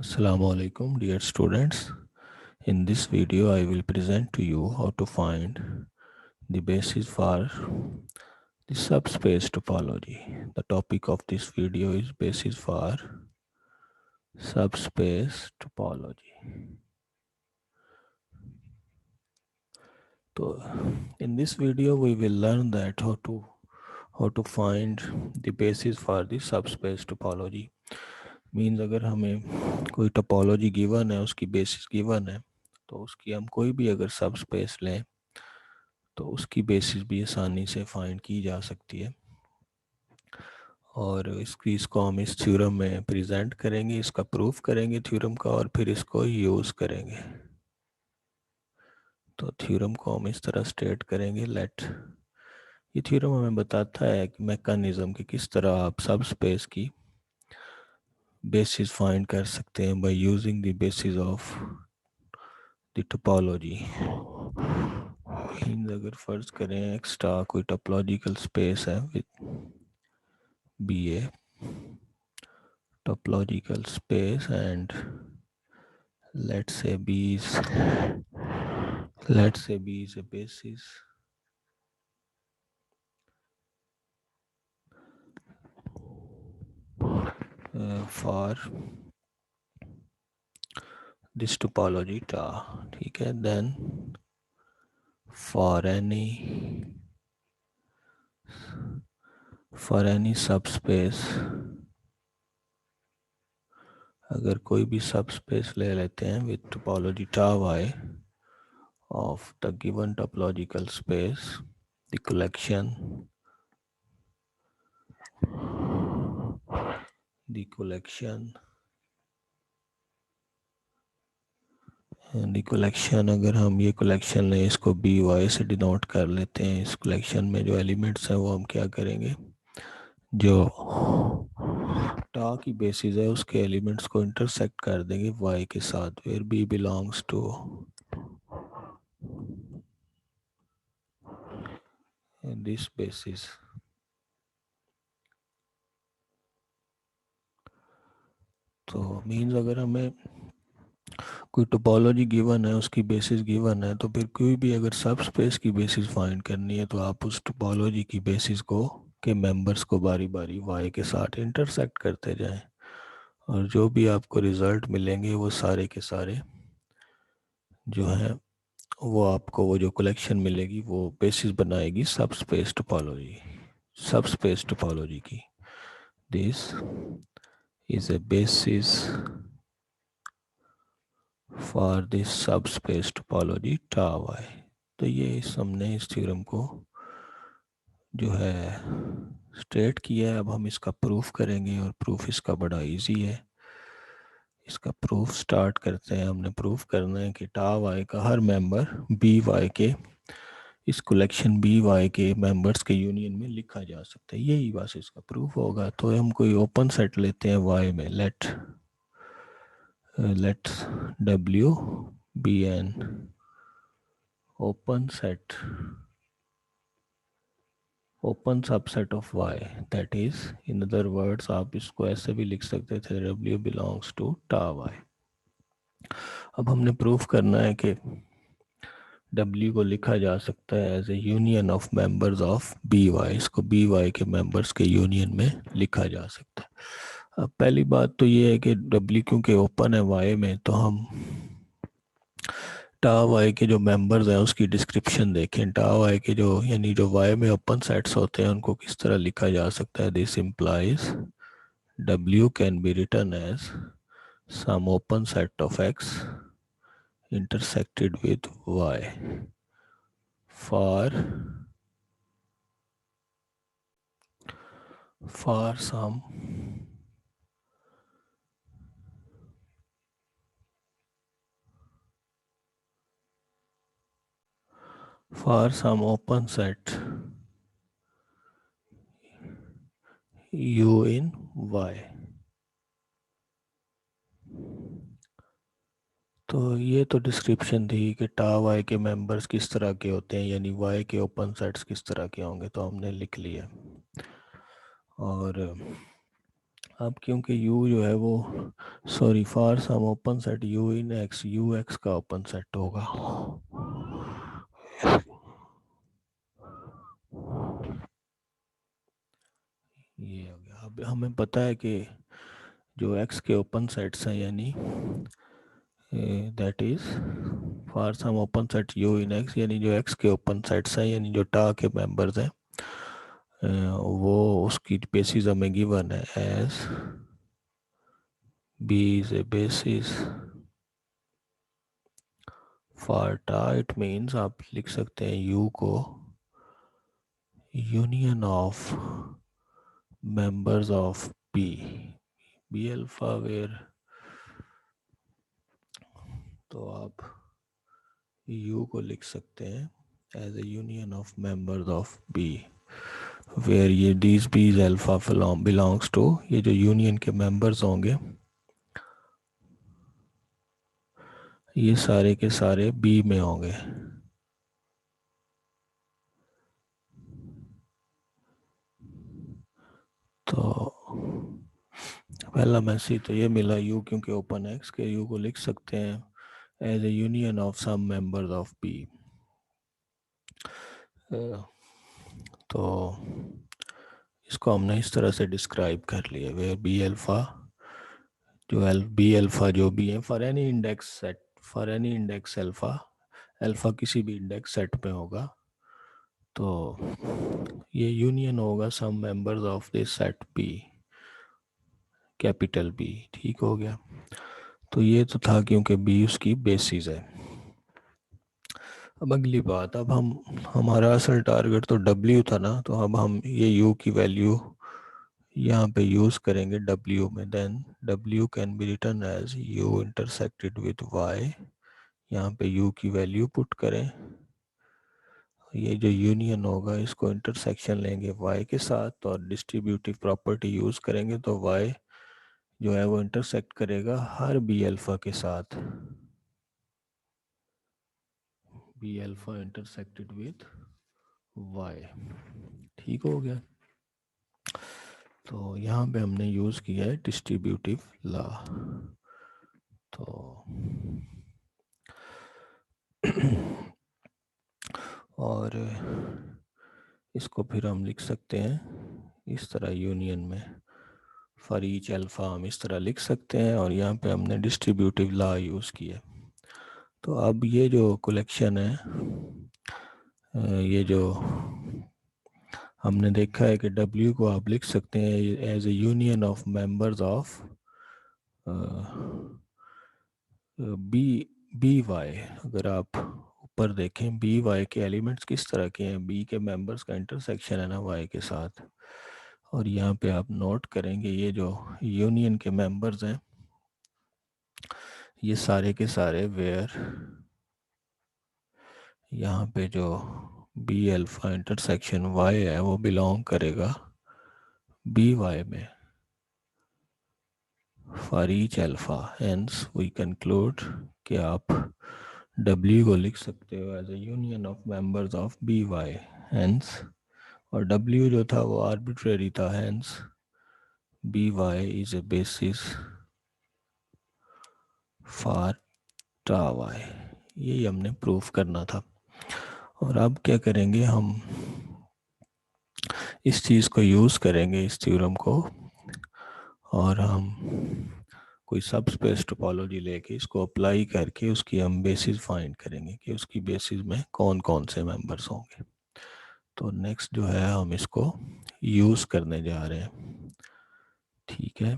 Assalamu alaikum dear students. In this video I will present to you how to find the basis for the subspace topology. The topic of this video is basis for subspace topology. So in this video we will learn that how to find the basis for the subspace topology. Means अगर हमें कोई topology given है, उसकी basis given है, तो उसकी हम कोई भी अगर सब स्पेस लें तो उसकी बेसिस भी आसानी से फाइंड की जा सकती है। और इसको हम इस थ्योरम में प्रेजेंट करेंगे, इसका प्रूफ करेंगे थ्योरम का, और फिर इसको यूज़ करेंगे। तो थ्योरम को हम इस तरह स्टेट करेंगे, लेट ये थ्योरम हमें बताता है कि मैकेनिज्म कि किस तरह आप सब स्पेस की बेसिस फाइंड कर सकते हैं by using the basis of the topology. अगर फर्ज करें एक्स्ट्रा कोई टोपोलॉजिकल स्पेस है with B A topological space, and let's say B is a basis for this topology ta, ठीक है। then for any subspace, अगर कोई भी सबस्पेस ले लेते हैं with topology ta y of the given topological space, the collection अगर हम ये कलेक्शन लें, इसको बी वाई से डिनोट कर लेते हैं। इस कलेक्शन में जो एलिमेंट्स हैं वो हम क्या करेंगे, जो टा की बेसिस है उसके एलिमेंट्स को इंटरसेक्ट कर देंगे वाई के साथ, where B belongs to this basis. तो मीन्स अगर हमें कोई टोपोलॉजी गिवन है, उसकी बेसिस गिवन है, तो फिर कोई भी अगर सब स्पेस की बेसिस फाइंड करनी है तो आप उस टोपोलॉजी की बेसिस को के मेंबर्स को बारी बारी वाई के साथ इंटरसेक्ट करते जाएं, और जो भी आपको रिजल्ट मिलेंगे वो सारे के सारे जो है वो आपको वो जो कलेक्शन मिलेगी वो बेसिस बनाएगी सब स्पेस टोपोलॉजी की। This is a basis for this subspace topology टा वाई। तो ये हमने इस थ्योरम को जो है स्टेट किया है। अब हम इसका प्रूफ करेंगे, और प्रूफ इसका बड़ा इजी है। इसका प्रूफ स्टार्ट करते हैं। हमने प्रूफ करना है कि टा वाई का हर मेंबर बी वाई के इस कलेक्शन बी वाई के मेंबर्स के यूनियन में लिखा जा सकता है। यही बस इसका प्रूफ होगा। तो हम कोई ओपन सेट लेते हैं वाई में, late W be an open subset of y, that is in other words आप इसको ऐसे भी लिख सकते थे, W belongs to ta y। अब हमने प्रूफ करना है कि W को लिखा जा सकता है as a union of members of B Y. इसको बी वाई के मेंबर्स के यूनियन में लिखा जा सकता है। अब पहली बात तो ये है कि W क्योंकि ओपन है वाई में, तो हम टा वाई के जो मेंबर्स हैं उसकी डिस्क्रिप्शन देखें। टा वाई के जो यानी जो वाई में ओपन सेट्स होते हैं उनको किस तरह लिखा जा सकता है। This implies W can be written as some open set of X intersected with Y for some open set U in Y। तो ये तो डिस्क्रिप्शन थी कि टा वाई के मेंबर्स किस तरह के होते हैं, यानी वाई के ओपन सेट्स किस तरह के होंगे, तो हमने लिख लिया। और अब क्योंकि u जो है वो sorry for some open set u in x u x का ओपन सेट होगा। ये हो गया। अब हमें पता है कि जो x के ओपन सेट्स हैं यानी that is for some open set u in x, यानी जो x के ओपन सेट्स हैं यानी जो टा के मेंबर्स हैं वो उसकी बेसिस हमें गिवन है as b is a basis for tau. It means आप लिख सकते हैं u को union of members of b alpha where, तो आप u को लिख सकते हैं as a union of members of b where ये these b's alpha belongs to, ये जो यूनियन के मेंबर्स होंगे ये सारे के सारे b में होंगे। तो पहला मैसेज तो ये मिला u क्योंकि ओपन x के u को लिख सकते हैं as a union of some members of b। तो इसको हमने इस तरह से डिस्क्राइब कर लिया वेयर बी अल्फा जो बी अल्फा जो भी है for any index set, for any index alpha, alpha किसी भी इंडेक्स सेट में होगा तो ये यूनियन होगा some members of this set B, capital B. ठीक हो गया। तो ये तो था क्योंकि बी उसकी बेसिस है। अब अगली बात, अब हम हमारा असल टारगेट तो W था ना, तो अब हम ये U की वैल्यू यहाँ पे यूज़ करेंगे W में। Then W can be written as U intersected with Y। यहाँ पे U की वैल्यू पुट करें, ये जो यूनियन होगा इसको इंटरसेक्शन लेंगे Y के साथ और डिस्ट्रीब्यूटिव प्रॉपर्टी यूज़ करेंगे तो Y जो है वो इंटरसेक्ट करेगा हर B अल्फा के साथ, B alpha intersected with Y। ठीक हो गया। तो यहाँ पे हमने यूज़ किया है डिस्ट्रीब्यूटिव लॉ। तो और इसको फिर हम लिख सकते हैं इस तरह यूनियन में फॉर ईच अल्फा हम इस तरह लिख सकते हैं और यहाँ पे हमने डिस्ट्रीब्यूटिव लॉ यूज़ किया। तो अब ये जो कलेक्शन है ये जो हमने देखा है कि W को आप लिख सकते हैं as a union of members of B Y. अगर आप ऊपर देखें बी वाई के एलिमेंट्स किस तरह के हैं, बी के मेंबर्स का इंटरसेक्शन है ना वाई के साथ। और यहाँ पे आप नोट करेंगे ये जो यूनियन के मेंबर्स हैं ये सारे के सारे वेयर यहाँ पे जो बी अल्फा इंटरसेक्शन वाई है वो बिलोंग करेगा बी वाई में for each alpha. Hence we conclude कि आप W को लिख सकते हो as a union of members of B Y. Hence और W जो था वो आर्बिट्रेरी था, hence B Y is a basis for tau Y. यही हमने प्रूफ करना था। और अब क्या करेंगे, हम इस चीज़ को यूज़ करेंगे इस थ्योरम को और हम कोई सब स्पेस टोपोलॉजी लेके इसको अप्लाई करके उसकी हम बेसिस फाइंड करेंगे कि उसकी बेसिस में कौन कौन से मेंबर्स होंगे। तो नेक्स्ट जो है हम इसको यूज़ करने जा रहे हैं। ठीक है।